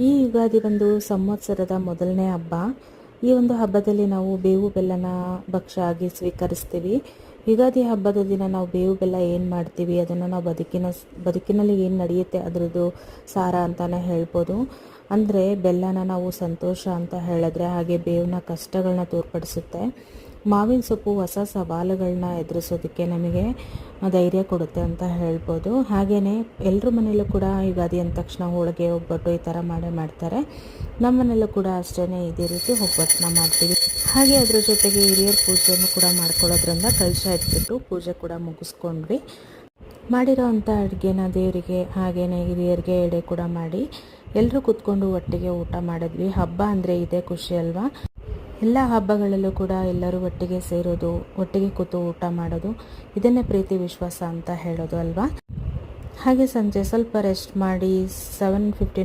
ಈ ಯುಗಾದಿ ಒಂದು ಸಂವತ್ಸರದ ಮೊದಲನೇ ಹಬ್ಬ. ಈ ಒಂದು ಹಬ್ಬದಲ್ಲಿ ನಾವು ಬೇವು ಬೆಲ್ಲನ ಭಕ್ಷ್ಯ ಆಗಿ ಸ್ವೀಕರಿಸ್ತೀವಿ. ಯುಗಾದಿ ಹಬ್ಬದ ದಿನ ನಾವು ಬೇವು ಬೆಲ್ಲ ಏನು ಮಾಡ್ತೀವಿ, ಅದನ್ನು ನಾವು ಬದುಕಿನಲ್ಲಿ ಏನು ನಡೆಯುತ್ತೆ ಅದರದ್ದು ಸಾರ ಅಂತಲೇ ಹೇಳ್ಬೋದು. ಅಂದರೆ ಬೆಲ್ಲನ ನಾವು ಸಂತೋಷ ಅಂತ ಹೇಳಿದ್ರೆ, ಹಾಗೆ ಬೇವನ್ನ ಕಷ್ಟಗಳನ್ನ ತೋರ್ಪಡಿಸುತ್ತೆ. ಮಾವಿನ ಸೊಪ್ಪು ಹೊಸ ಸವಾಲುಗಳನ್ನ ಎದುರಿಸೋದಕ್ಕೆ ನಮಗೆ ಧೈರ್ಯ ಕೊಡುತ್ತೆ ಅಂತ ಹೇಳ್ಬೋದು. ಹಾಗೆಯೇ ಎಲ್ಲರ ಮನೆಯಲ್ಲೂ ಕೂಡ ಯುಗಾದಿ ಅಂದ ತಕ್ಷಣ ಹೋಳಿಗೆ, ಒಬ್ಬಟ್ಟು ಈ ಥರ ಮಾಡ್ತಾರೆ. ನಮ್ಮ ಮನೆಯಲ್ಲೂ ಕೂಡ ಅಷ್ಟೇ ಇದೇ ರೀತಿ ಒಬ್ಬಟ್ಟನ್ನ ಮಾಡ್ತೀವಿ. ಹಾಗೆ ಅದ್ರ ಜೊತೆಗೆ ಹಿರಿಯರ ಪೂಜೆಯನ್ನು ಕೂಡ ಮಾಡ್ಕೊಳ್ಳೋದ್ರಿಂದ ಕಲಶ ಇಟ್ಬಿಟ್ಟು ಪೂಜೆ ಕೂಡ ಮುಗಿಸ್ಕೊಂಡ್ವಿ. ಮಾಡಿರೋ ಅಂಥ ಅಡುಗೆನ ದೇವರಿಗೆ ಹಾಗೆಯೇ ಹಿರಿಯರಿಗೆ ಎಡೆ ಕೂಡ ಮಾಡಿ ಎಲ್ಲರೂ ಕೂತ್ಕೊಂಡು ಒಟ್ಟಿಗೆ ಊಟ ಮಾಡಿದ್ವಿ. ಹಬ್ಬ ಅಂದರೆ ಇದೇ ಖುಷಿ ಅಲ್ವಾ. ಎಲ್ಲ ಹಬ್ಬಗಳಲ್ಲೂ ಕೂಡ ಎಲ್ಲರೂ ಒಟ್ಟಿಗೆ ಸೇರೋದು, ಒಟ್ಟಿಗೆ ಕೂತು ಊಟ ಮಾಡೋದು, ಇದನ್ನೇ ಪ್ರೀತಿ ವಿಶ್ವಾಸ ಅಂತ ಹೇಳೋದು ಅಲ್ವಾ. ಹಾಗೆ ಸಂಜೆ ಸ್ವಲ್ಪ ರೆಸ್ಟ್ ಮಾಡಿ 7:15